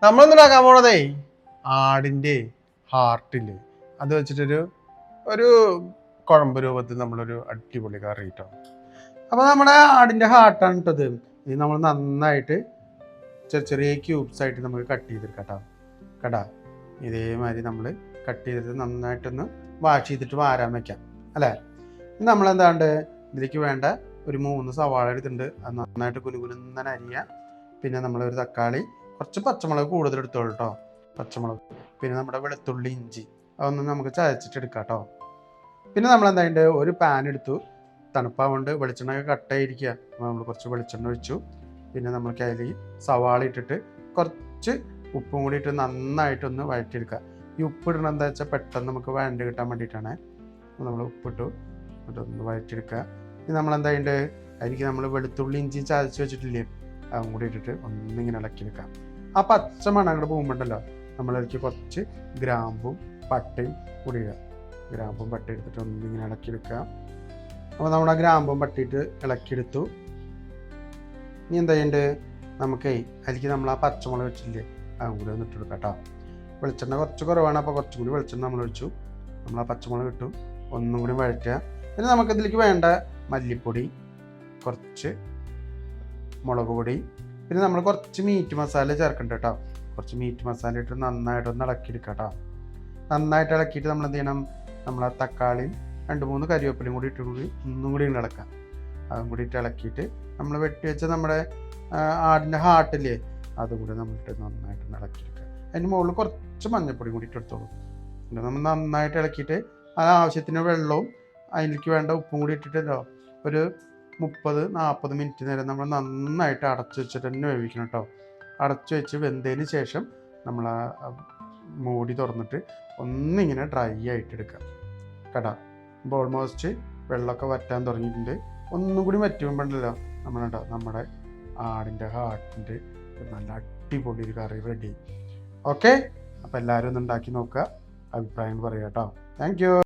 നമ്മളൊന്നുണ്ടാക്കാൻ പോണതേ ആടിന്റെ ഹാർട്ടില് അത് വെച്ചിട്ടൊരു ഒരു കുഴമ്പ് രൂപത്തിൽ നമ്മളൊരു അടിപൊളി കറി കിട്ടും. അപ്പൊ നമ്മുടെ ആടിന്റെ ഹാർട്ടാണ് ഇട്ടത്. ഇത് നമ്മൾ നന്നായിട്ട് ചെറിയ ചെറിയ ക്യൂബ്സ് ആയിട്ട് നമുക്ക് കട്ട് ചെയ്തെടുക്കാം കേട്ടോ. ഇതേമാതിരി നമ്മൾ കട്ട് ചെയ്തിട്ട് നന്നായിട്ടൊന്ന് വാഷ് ചെയ്തിട്ട് വാരാൻ വെക്കാം അല്ലേ. ഇനി നമ്മളെന്താണ്ട് ഇതിലേക്ക് വേണ്ട ഒരു 3 സവാള എടുത്തിട്ടുണ്ട്. അത് നന്നായിട്ട് കുനുകുനുന്നനെ അരിയുക. പിന്നെ നമ്മളൊരു തക്കാളി, കുറച്ച് പച്ചമുളക് കൂടുതൽ എടുത്തോളൂ കേട്ടോ. പച്ചമുളക്, പിന്നെ നമ്മുടെ വെളുത്തുള്ളി, ഇഞ്ചി അതൊന്നും നമുക്ക് ചതച്ചിട്ട് എടുക്കാം കേട്ടോ. പിന്നെ നമ്മളെന്താണ്ട് ഒരു പാൻ എടുത്തു. തണുപ്പാവുകൊണ്ട് വെളിച്ചെണ്ണ കട്ടായിരിക്കുക. നമ്മൾ കുറച്ച് വെളിച്ചെണ്ണ ഒഴിച്ചു. പിന്നെ നമുക്ക് അതിൽ സവാള ഇട്ടിട്ട് കുറച്ച് ഉപ്പും കൂടി ഇട്ട് നന്നായിട്ടൊന്ന് വഴറ്റിയെടുക്കുക. ഈ ഉപ്പ് ഇടണം എന്താ വെച്ചാൽ പെട്ടെന്ന് നമുക്ക് വഴണ്ട് കിട്ടാൻ വേണ്ടിയിട്ടാണ്. നമ്മൾ ഉപ്പിട്ടു എന്നിട്ടൊന്ന് വഴറ്റിയെടുക്കുക. ഇനി നമ്മളെന്താണ്ട് അതിലേക്ക് നമ്മൾ വെളുത്തുള്ളി ഇഞ്ചി ചതച്ച് വെച്ചിട്ടില്ലേ അതും കൂടി ഇട്ടിട്ട് ഒന്നിങ്ങനെ ഇളക്കിയെടുക്കാം. ആ പച്ച മണം അങ്ങോട്ട് പോകുമ്പോണ്ടല്ലോ നമ്മളതിലേക്ക് കുറച്ച് ഗ്രാമ്പും പട്ടയും കൂടി ഇടുക. ഗ്രാമ്പും പട്ട എടുത്തിട്ട് ഒന്നിങ്ങനെ ഇളക്കിയെടുക്കുക. അപ്പോൾ നമ്മൾ ആ ഗ്രാമ്പും പട്ടിയിട്ട് ഇളക്കിയെടുത്തു. ഇനി എന്താ ചെയ്യേണ്ടത്, നമുക്കേ അതിലേക്ക് നമ്മൾ ആ പച്ചമുളക് വെച്ചില്ലേ അതും കൂടി ഒന്ന് ഇട്ട് കൊടുക്കാം കേട്ടോ. വെളിച്ചെണ്ണ കുറച്ച് കുറവാണ്, അപ്പോൾ കുറച്ചും കൂടി വെളിച്ചെണ്ണ നമ്മൾ ഒഴിച്ചു. നമ്മൾ ആ പച്ചമുളക് ഇട്ടു, ഒന്നും കൂടി വഴറ്റുക. പിന്നെ നമുക്കിതിലേക്ക് വേണ്ട മല്ലിപ്പൊടി, കുറച്ച് മുളക് പൊടി, പിന്നെ നമ്മൾ കുറച്ച് മീറ്റ് മസാല ചേർക്കണ്ട കേട്ടോ. കുറച്ച് മീറ്റ് മസാല ഇട്ട് നന്നായിട്ടൊന്ന് ഇളക്കിയെടുക്കാം കേട്ടോ. നന്നായിട്ട് ഇളക്കിയിട്ട് നമ്മൾ എന്ത് ചെയ്യണം, നമ്മൾ ആ തക്കാളിയും 2-3 കരിവേപ്പിലയും കൂടി ഇട്ട് കൂടി ഒന്നും കൂടി ഇളക്കാം. അതും കൂടി ഇട്ട് ഇളക്കിയിട്ട് നമ്മൾ വെട്ടി വെച്ച നമ്മുടെ ആടിൻ്റെ ഹാർട്ടില്ലേ അതും കൂടി നമ്മളിട്ട് നന്നായിട്ടൊന്ന് ഇളക്കിയെടുക്കുക. അതിന് മുകളിൽ കുറച്ച് മഞ്ഞൾപ്പൊടി കൂടി ഇട്ടെടുത്തോളൂ. പിന്നെ നമ്മൾ നന്നായിട്ട് ഇളക്കിയിട്ട് ആ ആവശ്യത്തിന് വെള്ളവും അതിലേക്ക് വേണ്ട ഉപ്പും കൂടി ഇട്ടിട്ടല്ലോ ഒരു 30-40 മിനിറ്റ് നേരം നമ്മൾ നന്നായിട്ട് അടച്ചു വെച്ചിട്ട് തന്നെ വേവിക്കണം കേട്ടോ. അടച്ചു വെച്ച് വെന്തതിന് ശേഷം നമ്മൾ ആ മൂടി തുറന്നിട്ട് ഒന്നിങ്ങനെ ഡ്രൈ ആയിട്ട് എടുക്കാം കേട്ടോ. ഇപ്പോൾ ഓൾമോസ്റ്റ് വെള്ളമൊക്കെ വറ്റാൻ തുടങ്ങിയിട്ടുണ്ട്. ഒന്നും കൂടി വറ്റുമ്പോണ്ടല്ലോ നമ്മളുണ്ടോ നമ്മുടെ ആടിൻ്റെ ഹാർട്ടിൻ്റെ നല്ല അടിപൊളി ഒരു കറി റെഡി. ഓക്കെ, അപ്പോൾ എല്ലാവരും ഒന്ന് ഉണ്ടാക്കി നോക്കുക, അഭിപ്രായങ്ങൾ പറയുക കേട്ടോ. Thank you.